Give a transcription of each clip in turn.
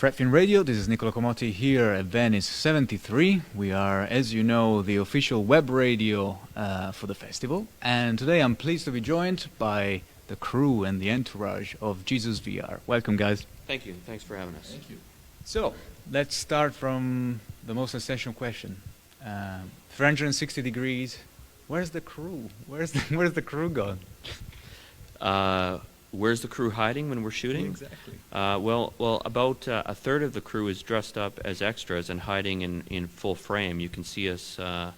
Fredfin Radio, this is Nicola Comotti here at Venice 73. We are, as you know, the official web radio for the festival. And today I'm pleased to be joined by the crew and the entourage of Jesus VR. Welcome, guys. Thank you. Thanks for having us. Thank you. So, let's start from the most essential question. 360 degrees, where's the crew? Where's the crew gone? Where's the crew hiding when we're shooting? Exactly. Well, about a third of the crew is dressed up as extras and hiding in full frame. You can see us, if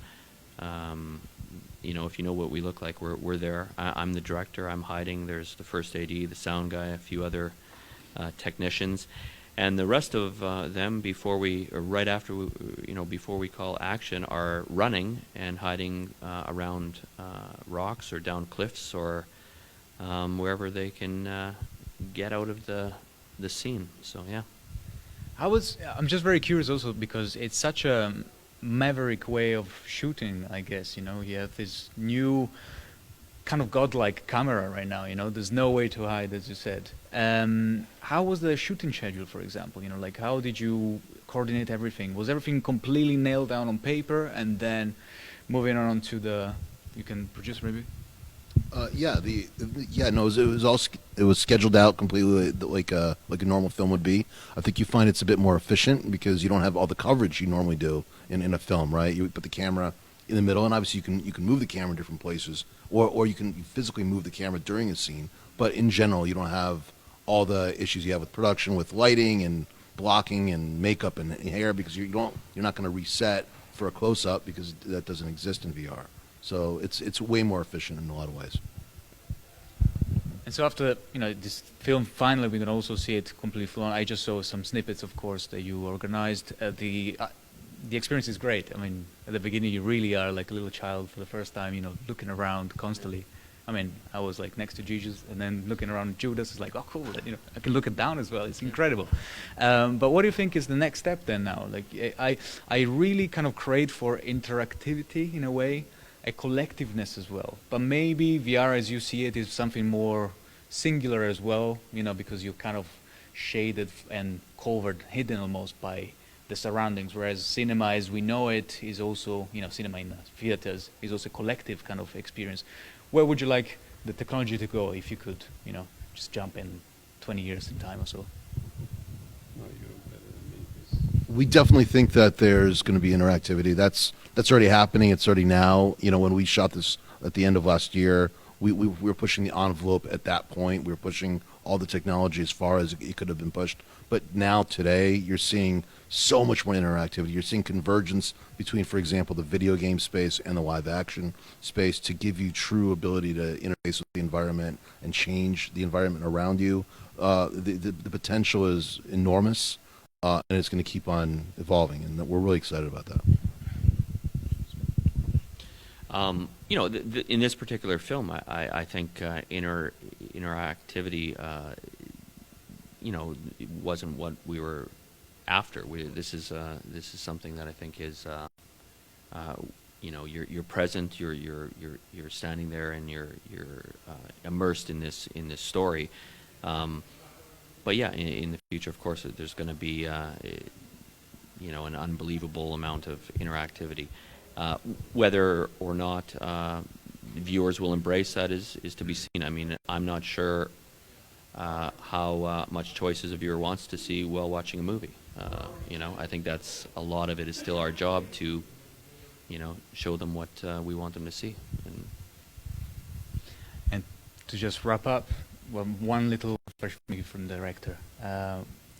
you know what we look like, we're there. I'm the director. I'm hiding. There's the first AD, the sound guy, a few other technicians, and the rest of them before we call action are running and hiding around rocks or down cliffs or wherever they can get out of the scene. So yeah. I'm just very curious also because it's such a maverick way of shooting, I guess. You have this new kind of godlike camera right now. There's no way to hide, as you said. How was the shooting schedule, for example? How did you coordinate everything? Was everything completely nailed down on paper and then moving on to you can produce maybe? It was scheduled out completely like a normal film would be. I think you find it's a bit more efficient because you don't have all the coverage you normally do in a film, right? You put the camera in the middle, and obviously you can move the camera in different places, or you can physically move the camera during a scene. But in general, you don't have all the issues you have with production, with lighting and blocking and makeup and hair, because you're not going to reset for a close up because that doesn't exist in VR. So it's way more efficient in a lot of ways. And so after this film, finally we can also see it completely full on. I just saw some snippets, of course, that you organized. The experience is great. I mean, at the beginning you really are like a little child for the first time, looking around constantly. I mean, I was like next to Jesus, and then looking around Judas is like, oh cool, I can look it down as well. It's incredible. But what do you think is the next step then now? Like I really kind of crave for interactivity in a way. A collectiveness as well, but maybe VR as you see it is something more singular as well, because you're kind of shaded and covered, hidden almost by the surroundings, whereas cinema as we know it is also, cinema in theaters is also a collective kind of experience. Where would you like the technology to go if you could, just jump in 20 years in time or so? We definitely think that there's going to be interactivity. That's already happening. It's already now. When we shot this at the end of last year, we were pushing the envelope at that point. We were pushing all the technology as far as it could have been pushed. But now, today, you're seeing so much more interactivity. You're seeing convergence between, for example, the video game space and the live action space to give you true ability to interface with the environment and change the environment around you. The potential is enormous. And it's going to keep on evolving, and we're really excited about that. In this particular film, I think interactivity, it wasn't what we were after. This is something that I think is, you're present, you're standing there, and you're immersed in this story. But yeah, in the future, of course, there's going to be, an unbelievable amount of interactivity. Whether or not viewers will embrace that is to be seen. I mean, I'm not sure how much choices a viewer wants to see while watching a movie. I think that's a lot of it is still our job to, show them what we want them to see. And to just wrap up, well, one little question maybe from the director.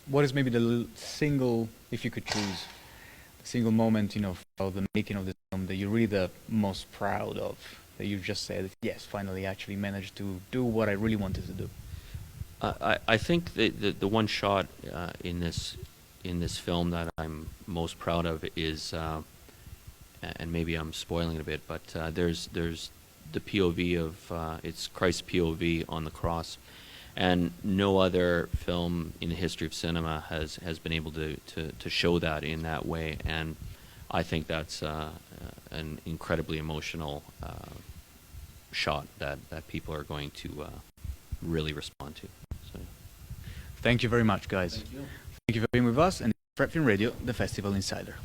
What is maybe the single, if you could choose, the single moment, for the making of the film that you're really the most proud of, that you've just said, yes, finally actually managed to do what I really wanted to do? I think the one shot in this film that I'm most proud of is, and maybe I'm spoiling it a bit, but there's the POV of it's Christ's POV on the cross, and no other film in the history of cinema has been able to show that in that way, and I think that's an incredibly emotional shot that people are going to really respond to. So. Thank you very much, guys. Thank you. Thank you for being with us, and Fred Film Radio, the Festival Insider.